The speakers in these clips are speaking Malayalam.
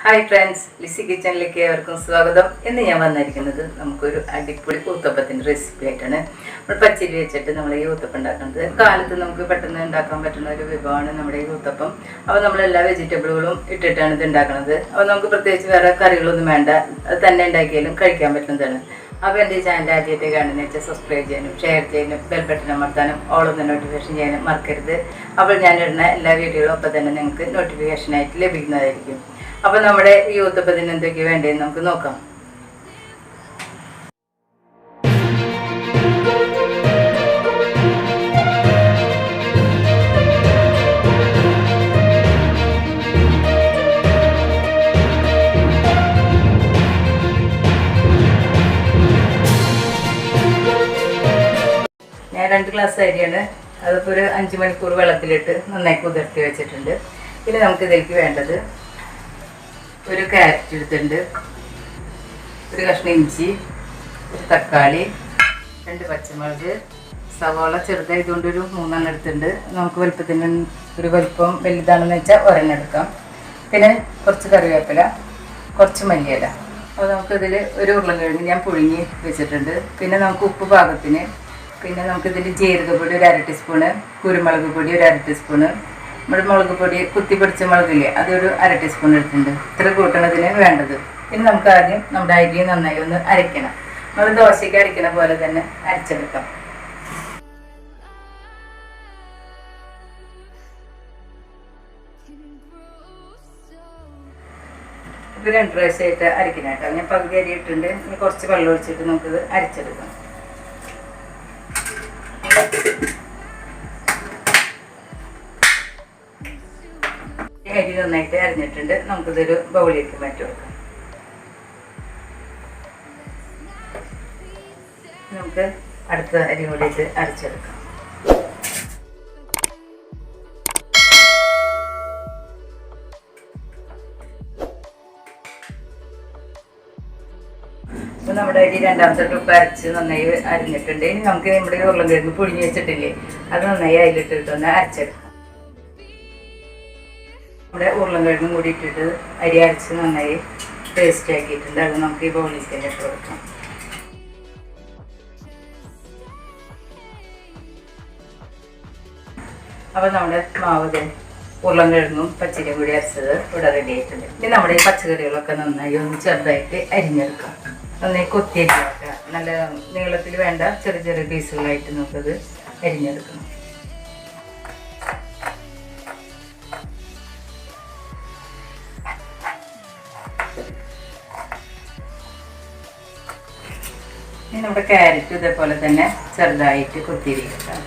ഹായ് ഫ്രണ്ട്സ്, ലിസി കിച്ചണിലേക്ക് ഏവർക്കും സ്വാഗതം. ഇന്ന് ഞാൻ വന്നിരിക്കുന്നത് നമുക്കൊരു അടിപൊളി ഊത്തപ്പത്തിൻ്റെ റെസിപ്പി ആയിട്ടാണ്. നമ്മൾ പച്ചരി വെച്ചിട്ട് നമ്മൾ ഈ ഊത്തപ്പം ഉണ്ടാക്കുന്നത് കാലത്ത് നമുക്ക് പെട്ടെന്ന് ഉണ്ടാക്കാൻ പറ്റുന്ന ഒരു വിഭവമാണ് നമ്മുടെ ഈ ഊത്തപ്പം. അപ്പോൾ നമ്മളെല്ലാ വെജിറ്റബിളുകളും ഇട്ടിട്ടാണ് ഇത് ഉണ്ടാക്കുന്നത്. അപ്പോൾ നമുക്ക് പ്രത്യേകിച്ച് വേറെ കറികളൊന്നും വേണ്ട, അത് തന്നെ ഉണ്ടാക്കിയാലും കഴിക്കാൻ പറ്റുന്നതാണ്. അപ്പോൾ എൻ്റെ ഈ ചാനൽ ആദ്യമായിട്ട് കാണുന്ന വെച്ചാൽ സബ്സ്ക്രൈബ് ചെയ്യാനും ഷെയർ ചെയ്യാനും ബെൽ ബട്ടൺ അമർത്താനും ഓളൊന്ന് നോട്ടിഫിക്കേഷൻ ചെയ്യാനും മറക്കരുത്. അപ്പോൾ ഞാനിടുന്ന എല്ലാ വീഡിയോകളും ഒപ്പം തന്നെ നിങ്ങൾക്ക് നോട്ടിഫിക്കേഷനായിട്ട് ലഭിക്കുന്നതായിരിക്കും. അപ്പോൾ നമ്മുടെ ഈ ഊത്തപ്പത്തിന് എന്തൊക്കെയാണ് വേണ്ടതെന്ന് നമുക്ക് നോക്കാം. ഞാൻ 2 ഗ്ലാസ് അരിയാണ്, അതിപ്പോൾ ഒരു 5 മണിക്കൂർ വെള്ളത്തിലിട്ട് നന്നായി കുതിർത്തി വെച്ചിട്ടുണ്ട്. ഇനി നമുക്കിതിലേക്ക് വേണ്ടത് ഒരു ക്യാരറ്റ് എടുത്തിട്ടുണ്ട്, ഒരു കഷ്ണം ഇഞ്ചി, ഒരു തക്കാളി, 2 പച്ചമുളക്, സവാള ചെറുതായതുകൊണ്ട് ഒരു 3 എടുത്തിട്ടുണ്ട്. നമുക്ക് വലുപ്പത്തിന് ഒരു വലുപ്പം വലുതാണെന്ന് വെച്ചാൽ ഒരെണ്ണം എടുക്കാം. പിന്നെ കുറച്ച് കറിവേപ്പില, കുറച്ച് മല്ലിയില. അപ്പോൾ നമുക്കിതിൽ ഒരു ഉരുളക്കിഴങ്ങ് ഞാൻ പുഴുങ്ങി വെച്ചിട്ടുണ്ട്. പിന്നെ നമുക്ക് ഉപ്പ് പാകത്തിന്, പിന്നെ നമുക്കിതിൽ ജീരകപ്പൊടി ഒരു 1/2 ടീസ്പൂണ്, കുരുമുളക് പൊടി ഒരു 1/2 ടീസ്പൂണ്, നമ്മുടെ മുളക് പൊടി കുത്തി പിടിച്ച മുളകില്ലേ അതൊരു 1/2 ടീസ്പൂൺ എടുത്തിട്ടുണ്ട്. ഇത്ര കൂട്ടണതിന് വേണ്ടത്. പിന്നെ നമുക്ക് ആദ്യം നമ്മുടെ അരി നന്നായി ഒന്ന് അരയ്ക്കണം. നമ്മൾ ദോശയ്ക്ക് അരയ്ക്കണ പോലെ തന്നെ അരച്ചെടുക്കാം. ഇപ്പോൾ 2 പ്രാവശ്യമായിട്ട് അരയ്ക്കണം കേട്ടോ. ഞാൻ പകുതി അരി ഇട്ടിട്ടുണ്ട്. ഇനി കുറച്ച് വെള്ളം ഒഴിച്ചിട്ട് നമുക്കിത് അരച്ചെടുക്കാം. അരി നന്നായിട്ട് അരിഞ്ഞിട്ടുണ്ട്. നമുക്കിതൊരു ബൗളിലേക്ക് മാറ്റി വെക്കാം. നമുക്ക് അടുത്ത അരി കൂടിയിട്ട് അരച്ചെടുക്കാം. അപ്പോൾ നമ്മുടെ അരി രണ്ടാമത്തെ ട്രിപ്പ് അരച്ച് നന്നായി അരിഞ്ഞിട്ടുണ്ട്. ഇനി നമുക്ക് നമ്മുടെ ഉരുളക്കിഴങ്ങ് പുഴുങ്ങി വെച്ചിട്ടില്ലേ അത് നന്നായി അതിലിട്ടിട്ട് ഒന്ന് അരച്ചെടുക്കാം. നമ്മുടെ ഉരുളക്കിഴങ്ങും കൂടി ഇട്ടിട്ട് അരി അരച്ച് നന്നായി ടേസ്റ്റ് ആക്കിയിട്ടുണ്ട്. അത് നമുക്ക് ഈ ബൗളിലേക്ക് തന്നെ ഇട്ട് കൊടുക്കാം. അപ്പോൾ നമ്മുടെ മാവ് ഉരുളക്കിഴങ്ങും പച്ചരിയും കൂടി അരച്ചത് ഇവിടെ റെഡി ആയിട്ടുണ്ട്. ഇനി നമ്മുടെ ഈ പച്ചക്കറികളൊക്കെ നന്നായി ഒന്ന് ചെറുതായിട്ട് അരിഞ്ഞെടുക്കാം. നന്നായി കൊത്തി അരിഞ്ഞെടുക്കുക. നല്ല നീളത്തിൽ വേണ്ട, ചെറിയ ചെറിയ പീസുകളായിട്ട് നമുക്കത് അരിഞ്ഞെടുക്കണം. ഇനി നമ്മുടെ ക്യാരറ്റ് ഇതേപോലെ തന്നെ ചെറുതായിട്ട് കൊത്തിയിരിക്കാം.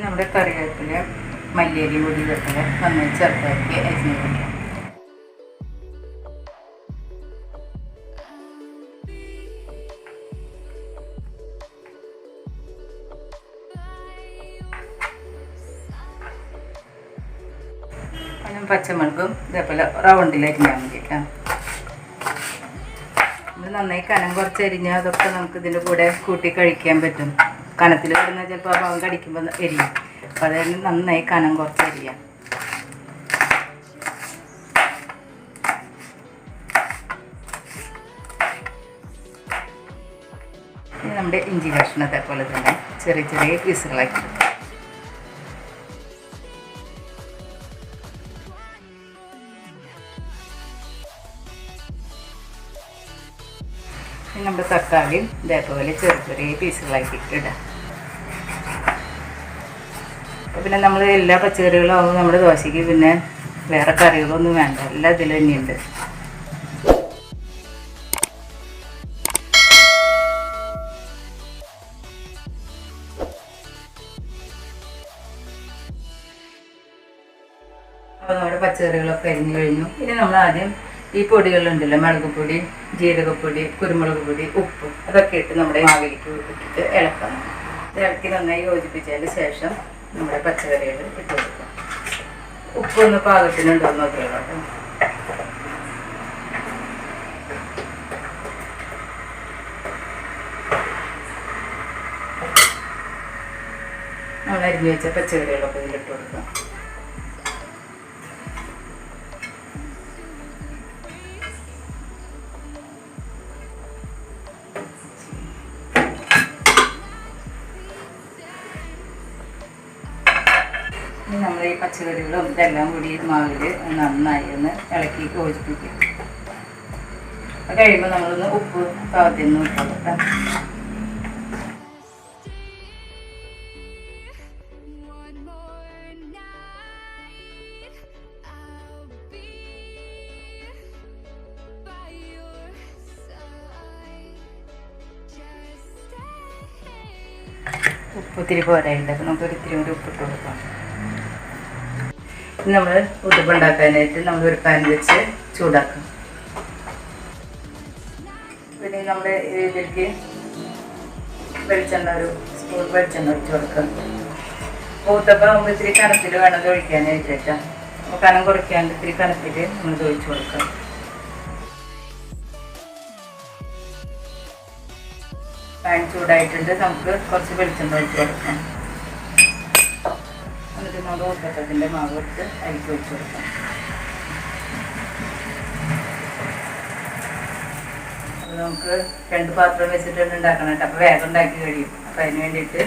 നമ്മുടെ കറിവേപ്പില മല്ലിയിലയും കൂടി ഇതൊക്കെ നന്നായി ചെറുതാക്കി അരിഞ്ഞ് വയ്ക്കാം. പച്ചമുളകും ഇതേപോലെ റൗണ്ടിൽ അരിഞ്ഞാൽ മതി കേട്ടോ. ഇത് നന്നായി കനം കുറച്ച് അരിഞ്ഞാൽ അതൊക്കെ നമുക്ക് ഇതിൻ്റെ കൂടെ കൂട്ടി കഴിക്കാൻ പറ്റും. കനത്തിൽ കിടന്നാൽ ചിലപ്പോൾ ആ ഭാഗം കടിക്കുമ്പോൾ എരിയും. അപ്പോൾ അതായത് നന്നായി കനം കുറച്ച് അരിയാം. ഇനി നമ്മുടെ ഇഞ്ചി കഷ്ണത്തെ പോലെ തന്നെ ചെറിയ ചെറിയ പീസുകളാക്കി എടുക്കാം. നമ്മുടെ തക്കാളിയും ഇതേപോലെ ചെറിയ ചെറിയ പീസുകളാക്കി ഇടാം. പിന്നെ നമ്മൾ എല്ലാ പച്ചക്കറികളും ആകുമ്പോൾ നമ്മുടെ ദോശയ്ക്ക് പിന്നെ വേറെ കറികളൊന്നും വേണ്ട, എല്ലാം ഇതിൽ തന്നെയുണ്ട്. അപ്പോൾ നമ്മുടെ പച്ചക്കറികളൊക്കെ അരിഞ്ഞു കഴിഞ്ഞു. ഇനി നമ്മൾ ആദ്യം ഈ പൊടികളുണ്ടല്ലോ, മുളകുപൊടി, ജീരകപ്പൊടി, കുരുമുളക് പൊടി, ഉപ്പ്, അതൊക്കെ ഇട്ട് നമ്മുടെ മാവിലേക്ക് ഇട്ടിട്ട് ഇളക്കണം. ഇളക്കി നന്നായി യോജിപ്പിച്ചതിന് ശേഷം നമ്മുടെ പച്ചക്കറികൾ ഇട്ട് കൊടുക്കാം. ഉപ്പൊന്ന് പാകത്തിനുണ്ടോ നോക്കിയോളൂ. നമ്മൾ അരിഞ്ഞു വെച്ച പച്ചക്കറികളൊക്കെ ഇതിലിട്ട് കൊടുക്കാം. ഇനി നമ്മൾ ഈ പച്ചക്കറികളും ഇതെല്ലാം കൂടി മാവിൽ നന്നായി ഒന്ന് ഇളക്കി യോജിപ്പിക്കും. അത് കഴിയുമ്പോൾ നമ്മളൊന്ന് ഉപ്പ് പാകത്തിൽ നിന്ന് ഇട്ട് കൊടുക്കാം. ഉപ്പ് ഇത്തിരി പോരായിട്ട്, അപ്പം നമുക്ക് ഒരിത്തിരി കൂടി ഉപ്പിട്ട് കൊടുക്കാം. ഇനി നമ്മൾ ഉതുപ്പുണ്ടാക്കാനായിട്ട് നമ്മൾ ഒരു പാൻ വെച്ച് ചൂടാക്കാം. പിന്നെ നമ്മുടെ ഇതിലേക്ക് വെളിച്ചെണ്ണ, ഒരു സ്പൂൺ വെളിച്ചെണ്ണ ഒഴിച്ച് കൊടുക്കാം. ഊത്തപ്പം നമുക്ക് ഇത്തിരി കനത്തിൽ വേണം ഒഴിക്കാനായിട്ട് കേട്ടോ. അപ്പോൾ കനം കുറയ്ക്കാണ്ട് ഇത്തിരി കനത്തിൽ നമ്മൾ ഒഴിച്ച് കൊടുക്കാം. പാൻ ചൂടായിട്ടുണ്ട്, നമുക്ക് കുറച്ച് വെളിച്ചെണ്ണ ഒഴിച്ച് കൊടുക്കാം. എന്നിട്ട് നമ്മൾ ഊത്തപ്പത്തിൻ്റെ മാവ് എടുത്ത് അരിക്ക് ഒഴിച്ച് കൊടുക്കാം. അപ്പോൾ നമുക്ക് 2 പാത്രം വെച്ചിട്ടുണ്ട് ഉണ്ടാക്കണം കേട്ടോ. അപ്പോൾ വേഗം ഉണ്ടാക്കി കഴിയും. അപ്പോൾ അതിന് വേണ്ടിയിട്ട്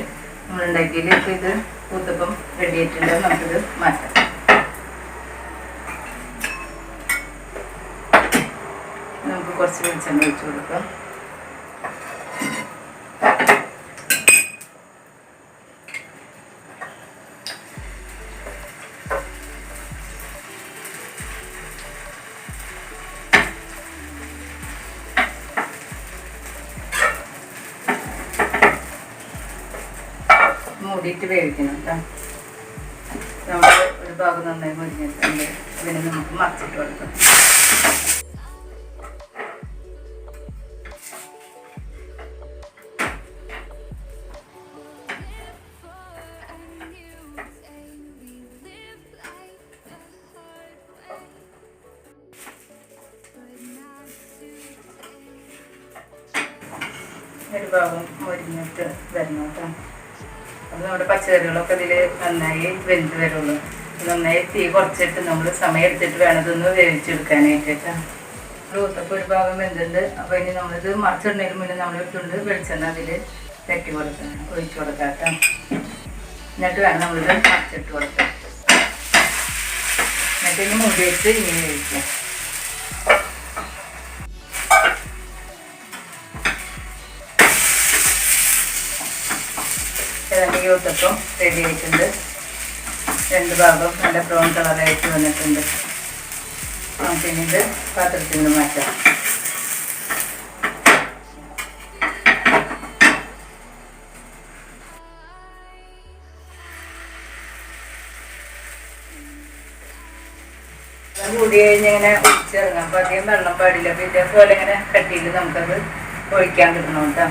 നമ്മൾ ഉണ്ടാക്കിയതിൽ ഇപ്പോൾ ഇത് ഊത്തപ്പം റെഡി ആയിട്ടുണ്ട്. നമുക്കിത് മാറ്റാം. നമുക്ക് കുറച്ച് വെളിച്ചെണ്ണ ഒഴിച്ച് കൊടുക്കാം. മൂടിയിട്ട് വേവിക്കണം കേട്ടോ. നമ്മൾ ഒരു ഭാഗം നന്നായി മുരിഞ്ഞിട്ടുണ്ട്. ഇതിനെ നമുക്ക് മറിച്ചിട്ട് കൊടുക്കാം. ഒരു ഭാഗം മുരിഞ്ഞിട്ട് വരണം കേട്ടോ. അപ്പോൾ നമ്മുടെ പച്ചക്കറികളൊക്കെ ഇതിൽ നന്നായി വെന്ത് വരുള്ളൂ. നന്നായി തീ കുറച്ചിട്ട് നമ്മൾ സമയം എടുത്തിട്ട് വേണം ഇതൊന്ന് വേവിച്ചെടുക്കാനായിട്ട് കേട്ടോ. ഊത്തപ്പം ഒരു ഭാഗം വെന്തുണ്ട്. അപ്പോൾ ഇനി നമ്മളിത് മറിച്ചിടുന്നതിന് മുന്നേ നമ്മൾ ഇട്ടുണ്ട് വെളിച്ചെണ്ണ അതിൽ തട്ടി കൊടുക്കണം, ഒഴിച്ച് കൊടുക്കാം കേട്ടോ. എന്നിട്ട് വേണം നമ്മളിത് മറിച്ചിട്ട് കൊടുക്കാം. എന്നിട്ട് ഇനി മൂടി വെച്ച് ഇങ്ങനെ വേവിക്കാം. ഈ ഊത്തപ്പം റെഡി ആയിട്ടുണ്ട്. 2 ഭാഗം നല്ല ബ്രൗൺ കളറായിട്ട് വന്നിട്ടുണ്ട്. നമുക്കിനി ഇത് പാത്രത്തിൽ നിന്ന് മാറ്റാം. കൂടി കഴിഞ്ഞ് ഇങ്ങനെ ഒഴിച്ചിറങ്ങാം. അപ്പോൾ അധികം വെള്ളം പാടില്ല. അപ്പോൾ ഇതേപോലെ ഇങ്ങനെ കട്ടിയിൽ നമുക്കത് ഒഴിക്കാൻ കിട്ടണം കേട്ടോ.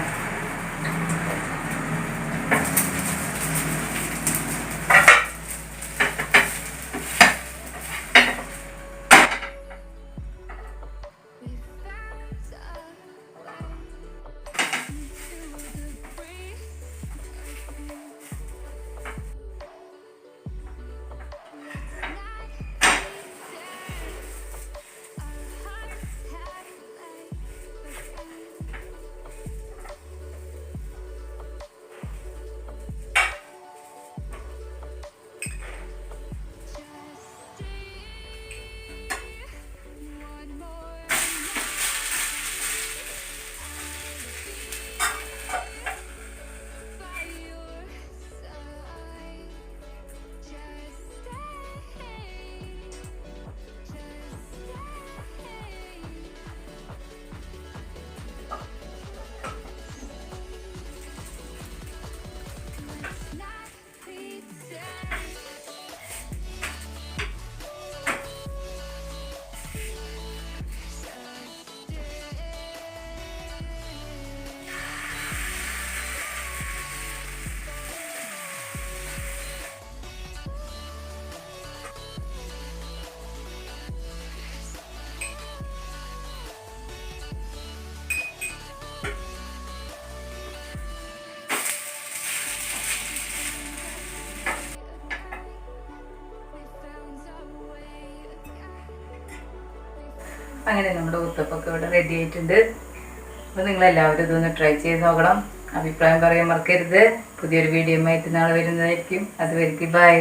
അങ്ങനെ നമ്മുടെ ഊത്തപ്പൊക്കെ ഇവിടെ റെഡി ആയിട്ടുണ്ട്. അപ്പോൾ നിങ്ങളെല്ലാവരും ഇതൊന്ന് ട്രൈ ചെയ്ത് നോക്കണം. അഭിപ്രായം പറയാൻ മറക്കരുത്. പുതിയൊരു വീഡിയോ ആയിട്ട് നാളെ വരുന്നതായിരിക്കും. അതുവരെയ്ക്ക് ബൈ.